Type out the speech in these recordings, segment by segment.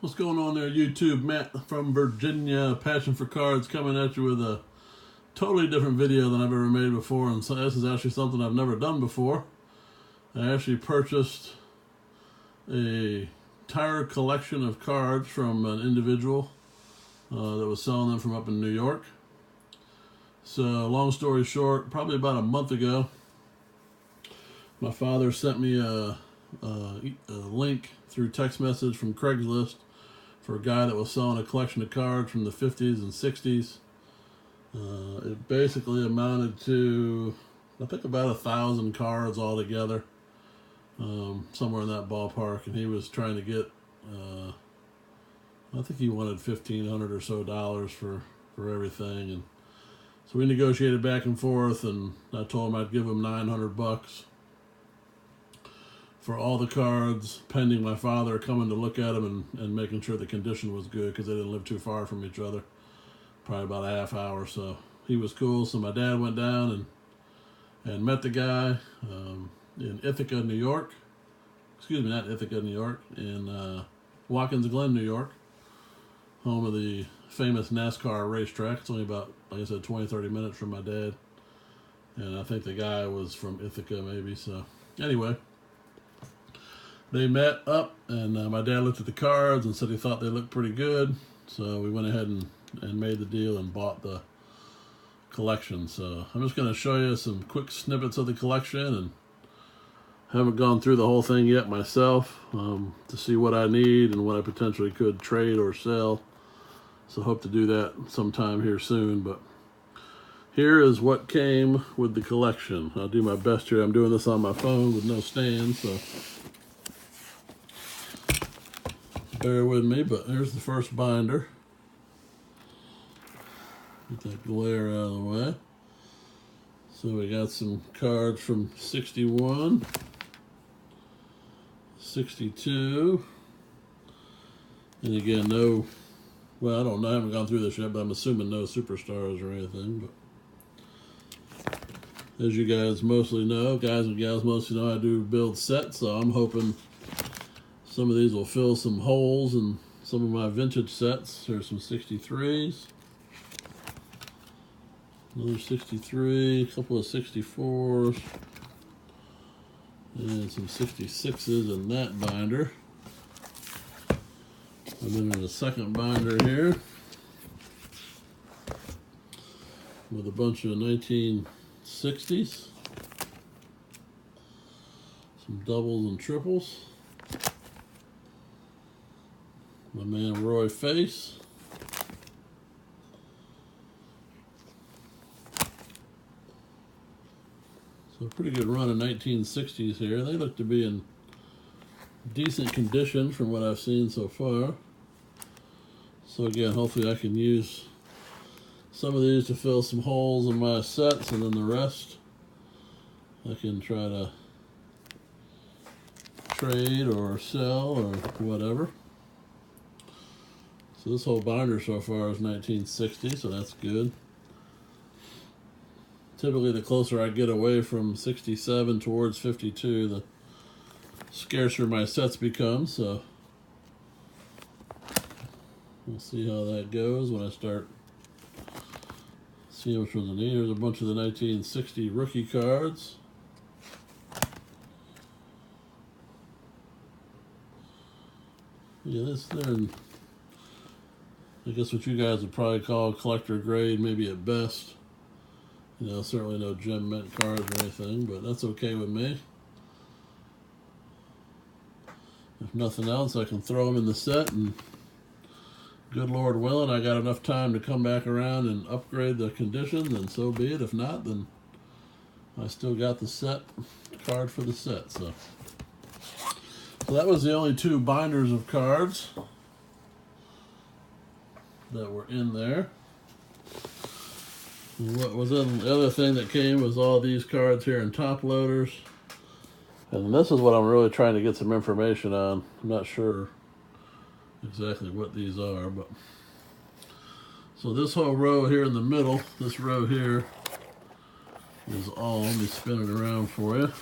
What's going on there, YouTube? Matt from Virginia, Passion for Cards, coming at you with a totally different video than I've ever made before, and so this is actually something I've never done before. I actually purchased a entire collection of cards from an individual that was selling them from up in New York. So, long story short, probably about a month ago, my father sent me a link through text message from Craigslist for a guy that was selling a collection of cards from the 50s and 60s. It basically amounted to, I think, about 1,000 cards altogether, somewhere in that ballpark. And he was trying to get, I think he wanted $1,500 or so for everything. And so we negotiated back and forth, and I told him I'd give him $900 for all the cards, pending my father coming to look at them and making sure the condition was good, because they didn't live too far from each other, probably about a half hour. So he was cool. So my dad went down and met the guy in Ithaca, New York. Excuse me, not Ithaca, New York, in Watkins Glen, New York, home of the famous NASCAR racetrack. It's only about, like I said, 20-30 minutes from my dad. And I think the guy was from Ithaca, maybe. So anyway, they met up, and my dad looked at the cards and said he thought they looked pretty good. So we went ahead and made the deal and bought the collection. So I'm just going to show you some quick snippets of the collection, and haven't gone through the whole thing yet myself to see what I need and what I potentially could trade or sell. So hope to do that sometime here soon. But here is what came with the collection. I'll do my best here. I'm doing this on my phone with no stand, so bear with me. But here's the first binder. Get that glare out of the way. So we got some cards from 61, 62, and again, no, well, I don't know, I haven't gone through this yet, but I'm assuming no superstars or anything. But as you guys mostly know, guys and gals mostly know, I do build sets, so I'm hoping some of these will fill some holes in some of my vintage sets. There's some 63s. Another 63, a couple of 64s, and some 66s in that binder. And then in the second binder here, with a bunch of 1960s, some doubles and triples. My man Roy Face. So a pretty good run of 1960s here. They look to be in decent condition from what I've seen so far. So again, hopefully I can use some of these to fill some holes in my sets, and then the rest I can try to trade or sell or whatever. So this whole binder so far is 1960, so that's good. Typically, the closer I get away from 67 towards 52, the scarcer my sets become. So we'll see how that goes when I start seeing which ones I need. There's a bunch of the 1960 rookie cards. Yeah, they're in, I guess, what you guys would probably call collector grade, maybe at best. You know, certainly no gem mint cards or anything, but that's okay with me. If nothing else, I can throw them in the set, and good Lord willing, I got enough time to come back around and upgrade the condition, then so be it. If not, then I still got the set card for the set. So that was the only two binders of cards that were in there. What was in the other thing that came was all these cards here in top loaders. And this is what I'm really trying to get some information on. I'm not sure exactly what these are, but so this whole row here in the middle, this row here is all, let me spin it around for you.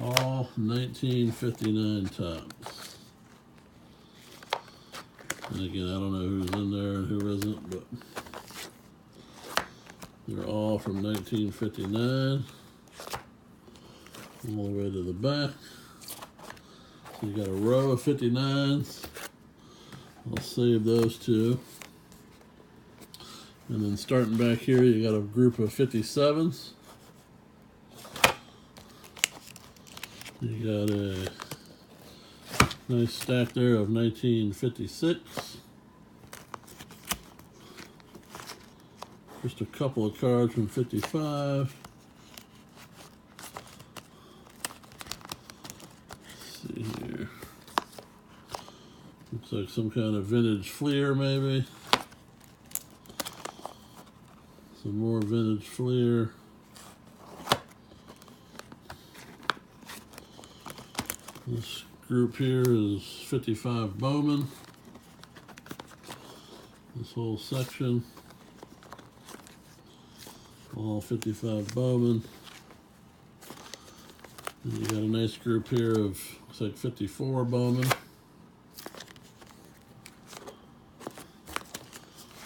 All all 1959 Topps. And again, I don't know who's in there and who isn't, but they're all from 1959, all the way to the back. So you got a row of 59s. I'll save those two. And then starting back here, you got a group of 57s. You got a nice stack there of 1956. Just a couple of cards from 55. Let's see here. Looks like some kind of vintage Fleer, maybe. Some more vintage Fleer. This group here is 55 Bowman. This whole section, all 55 Bowman. And you got a nice group here of, looks like 54 Bowman.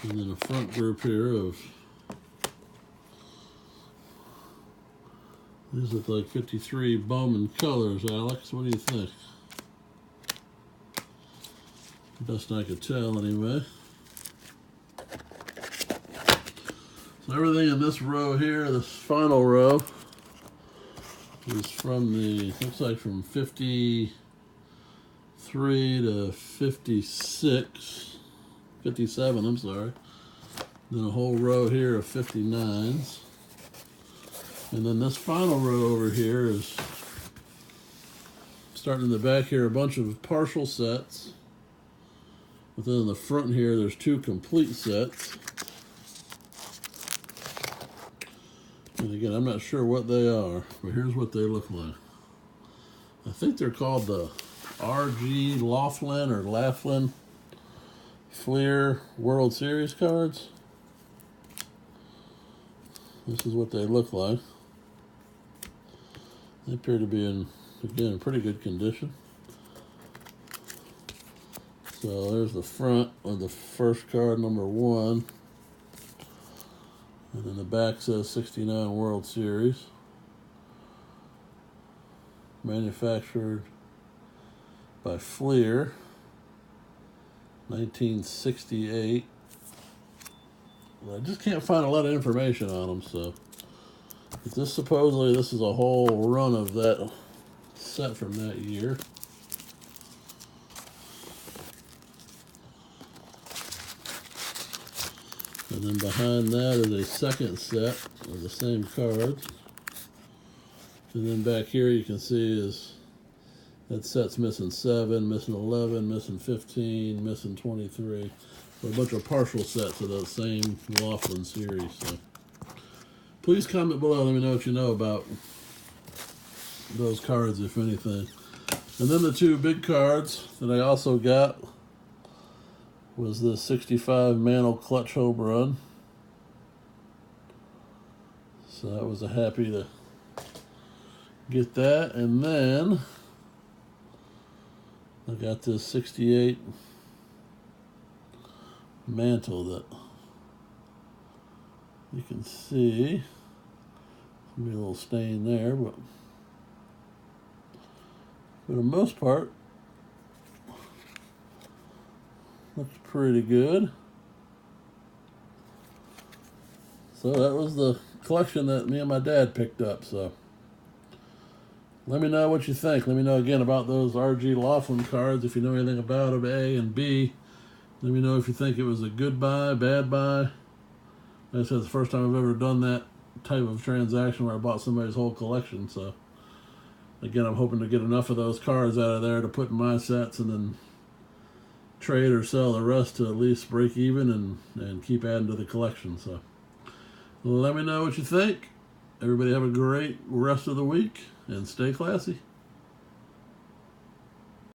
And then a front group here of, these look like 53 Bowman colors, Alex. What do you think? Best I could tell, anyway. So everything in this row here, this final row, is from the, looks like from 53 to 56, 57, I'm sorry. Then a whole row here of 59s. And then this final row over here is, starting in the back here, a bunch of partial sets. But then in the front here, there's two complete sets. And again, I'm not sure what they are, but here's what they look like. I think they're called the R.G. Laughlin or Laughlin Fleer World Series cards. This is what they look like. They appear to be in, again, pretty good condition. So there's the front of the first card, number 1. And then the back says 69 World Series. Manufactured by Fleer, 1968. I just can't find a lot of information on them, so. But this, supposedly, this is a whole run of that set from that year. And then behind that is a second set of the same cards. And then back here you can see is that set's missing 7, missing 11, missing 15, missing 23. So a bunch of partial sets of the same Laughlin series. So please comment below, let me know what you know about those cards, if anything. And then the two big cards that I also got was the 65 Mantle Clutch Home Run. So I was happy to get that. And then I got this 68 Mantle that you can see. Maybe a little stain there, but for the most part, looks pretty good. So that was the collection that me and my dad picked up. So let me know what you think. Let me know again about those R.G. Laughlin cards, if you know anything about them, A, and B. Let me know if you think it was a good buy, bad buy. Like I said, it's the first time I've ever done that type of transaction where I bought somebody's whole collection. So again, I'm hoping to get enough of those cards out of there to put in my sets and then trade or sell the rest to at least break even and keep adding to the collection. So let me know what you think. Everybody have a great rest of the week and stay classy.